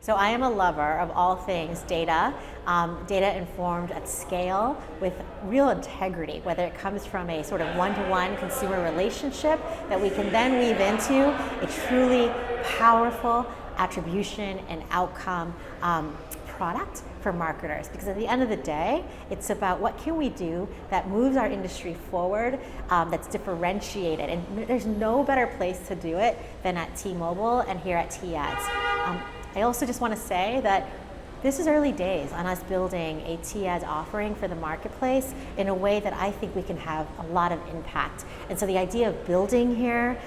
So I am a lover of all things data, data informed at scale with real integrity, whether it comes from a sort of one-to-one consumer relationship that we can then weave into a truly powerful attribution and outcome product for marketers. Because at the end of the day, it's about what can we do that moves our industry forward, that's differentiated. And there's no better place to do it than at T-Mobile and here at T-Ads. I also just want to say that this is early days on us building a T-Ads offering for the marketplace in a way that I think we can have a lot of impact. And so the idea of building here,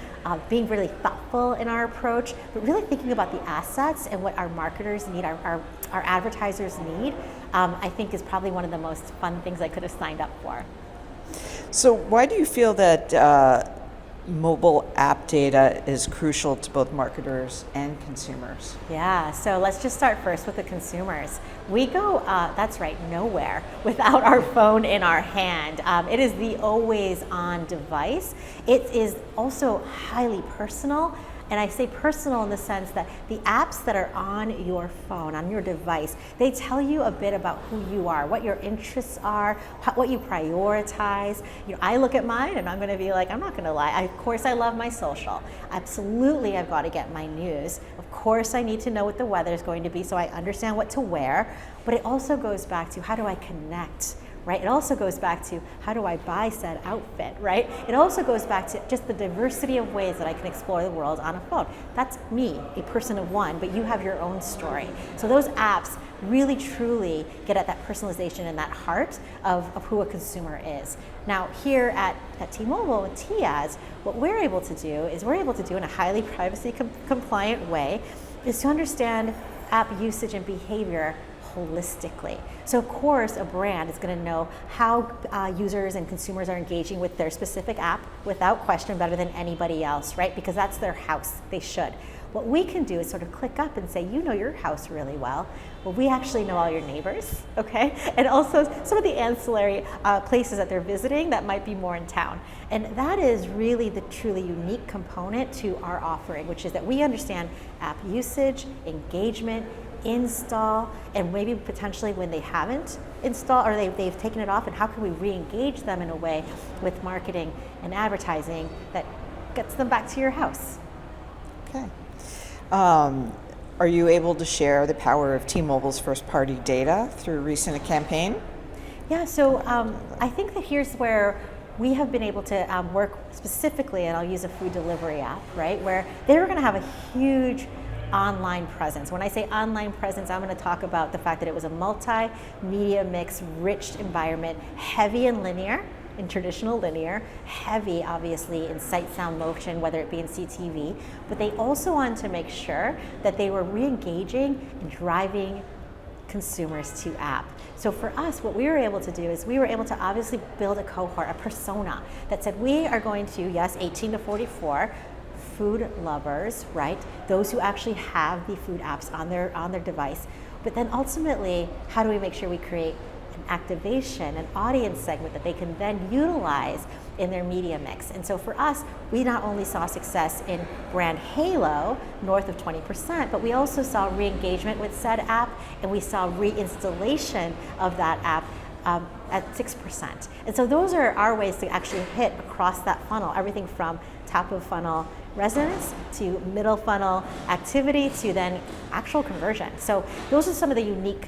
being really thoughtful in our approach, but really thinking about the assets and what our marketers need, our advertisers need, I think is probably one of the most fun things I could have signed up for. So why do you feel that mobile app data is crucial to both marketers and consumers? Yeah, so let's just start first with the consumers. We go, that's right, nowhere without our phone in our hand. It is the always on device. It is also highly personal. And I say personal in the sense that the apps that are on your phone, on your device, they tell you a bit about who you are, what your interests are, what you prioritize. You know, I look at mine and I'm gonna be like, I'm not gonna lie, of course I love my social. Absolutely, I've got to get my news. Of course I need to know what the weather is going to be so I understand what to wear. But it also goes back to how do I connect? Right? It also goes back to how do I buy said outfit, right? It also goes back to just the diversity of ways that I can explore the world on a phone. That's me, a person of one, but you have your own story. So those apps really truly get at that personalization and that heart of who a consumer is. Now here at T-Mobile and T-Ads, what we're able to do is we're able to do in a highly privacy compliant way is to understand app usage and behavior holistically. So of course a brand is going to know how users and consumers are engaging with their specific app without question better than anybody else, right? Because that's their house, they should. What we can do is sort of click up and say, you know your house really well. Well, we actually know all your neighbors, okay? And also some of the ancillary places that they're visiting that might be more in town. And that is really the truly unique component to our offering, which is that we understand app usage, engagement, install, and maybe potentially when they haven't installed or they've taken it off, and how can we re-engage them in a way with marketing and advertising that gets them back to your house. Okay. Are you able to share the power of T-Mobile's first-party data through a recent campaign? Yeah, so I think that here's where we have been able to work specifically, and I'll use a food delivery app, right, where they were going to have a huge online presence. When I say online presence, I'm going to talk about the fact that it was a multimedia mix, rich environment, heavy and linear, in traditional linear, heavy obviously in sight, sound, motion, whether it be in CTV, but they also wanted to make sure that they were re-engaging and driving consumers to app. So for us, what we were able to do is we were able to obviously build a cohort, a persona that said we are going to, yes, 18 to 44, food lovers, right? Those who actually have the food apps on their device. But then ultimately, how do we make sure we create an activation, an audience segment that they can then utilize in their media mix? And so for us, we not only saw success in brand halo, north of 20%, but we also saw re-engagement with said app, and we saw reinstallation of that app at 6%. And so those are our ways to actually hit across that funnel, everything from top of funnel resonance to middle funnel activity to then actual conversion. So those are some of the unique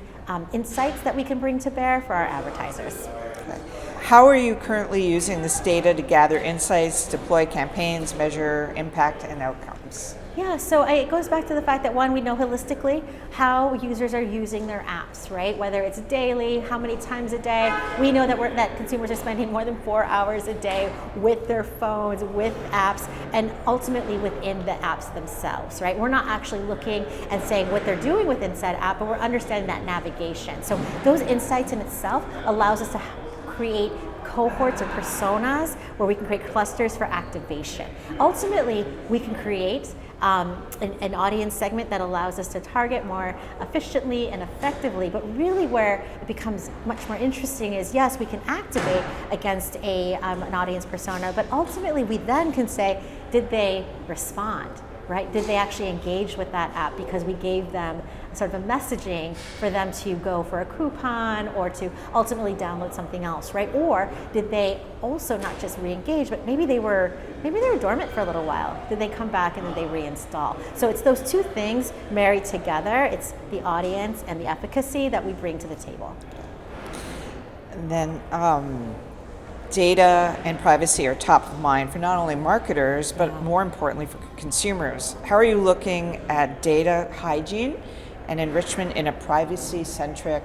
insights that we can bring to bear for our advertisers. Okay. How are you currently using this data to gather insights, deploy campaigns, measure impact and outcomes? Yeah, so it goes back to the fact that one, we know holistically how users are using their apps, right? Whether it's daily, how many times a day. We know that consumers are spending more than 4 hours a day with their phones, with apps, and ultimately within the apps themselves, right? We're not actually looking and saying what they're doing within said app, but we're understanding that navigation. So those insights in itself allows us to create cohorts or personas where we can create clusters for activation. Ultimately, we can create an audience segment that allows us to target more efficiently and effectively, but really where it becomes much more interesting is, yes, we can activate against an audience persona, but ultimately we then can say, did they respond? right? Did they actually engage with that app because we gave them sort of a messaging for them to go for a coupon or to ultimately download something else, right? Or did they also not just re-engage, but maybe they were dormant for a little while. Did they come back and then they reinstall? So it's those two things married together. It's the audience and the efficacy that we bring to the table. And then data and privacy are top of mind for not only marketers, but more importantly for consumers. How are you looking at data hygiene and enrichment in a privacy-centric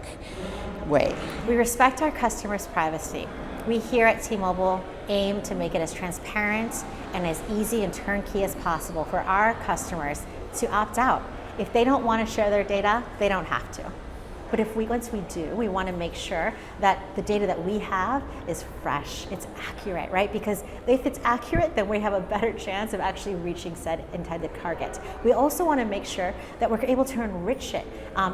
way? We respect our customers' privacy. We here at T-Mobile aim to make it as transparent and as easy and turnkey as possible for our customers to opt out. If they don't want to share their data, they don't have to. But once we do, we want to make sure that the data that we have is fresh, it's accurate, right? Because if it's accurate, then we have a better chance of actually reaching said intended target. We also want to make sure that we're able to enrich it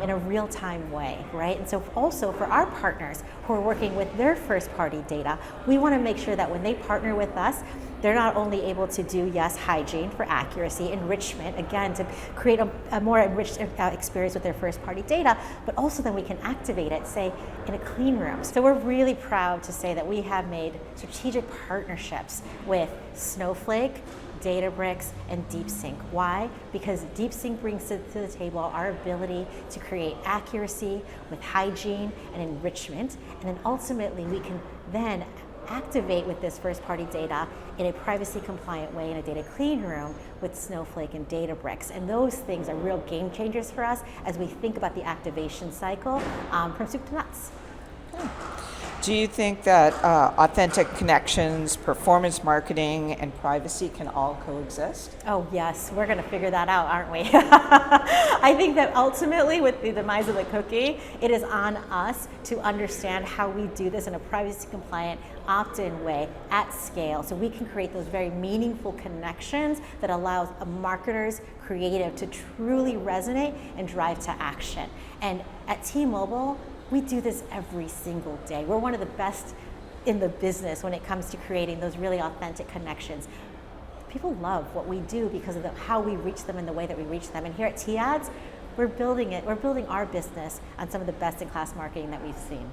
in a real-time way, right? And so also for our partners who are working with their first-party data, we want to make sure that when they partner with us, they're not only able to do, yes, hygiene for accuracy, enrichment, again, to create a more enriched experience with their first-party data, but also then we can activate it, say, in a clean room. So we're really proud to say that we have made strategic partnerships with Snowflake, Databricks, and DeepSync. Why? Because DeepSync brings to the table our ability to create accuracy with hygiene and enrichment, and then ultimately we can then activate with this first-party data in a privacy-compliant way in a data clean room with Snowflake and Databricks. And those things are real game changers for us as we think about the activation cycle from soup to nuts. Do you think that authentic connections, performance marketing, and privacy can all coexist? Oh yes, we're going to figure that out, aren't we? I think that ultimately with the demise of the cookie, it is on us to understand how we do this in a privacy compliant, opt-in way at scale so we can create those very meaningful connections that allows a marketer's creative to truly resonate and drive to action. And at T-Mobile, we do this every single day. We're one of the best in the business when it comes to creating those really authentic connections. People love what we do because of how we reach them and the way that we reach them. And here at T-Ads, we're building our business on some of the best-in-class marketing that we've seen.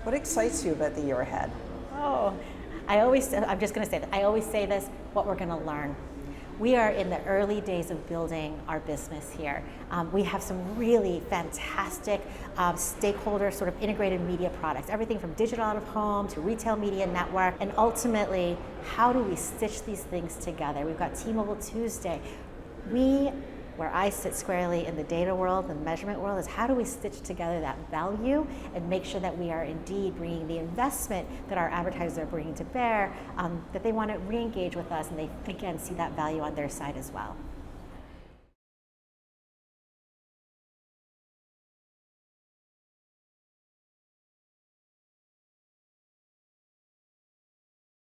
What excites you about the year ahead? Oh, I'm just gonna say that. I always say this, what we're gonna learn. We are in the early days of building our business here. We have some really fantastic stakeholder sort of integrated media products, everything from digital out of home to retail media network, and ultimately, how do we stitch these things together? We've got T-Mobile Tuesday. Where I sit squarely in the data world, the measurement world, is how do we stitch together that value and make sure that we are indeed bringing the investment that our advertisers are bringing to bear, that they want to re-engage with us and they, again, see that value on their side as well.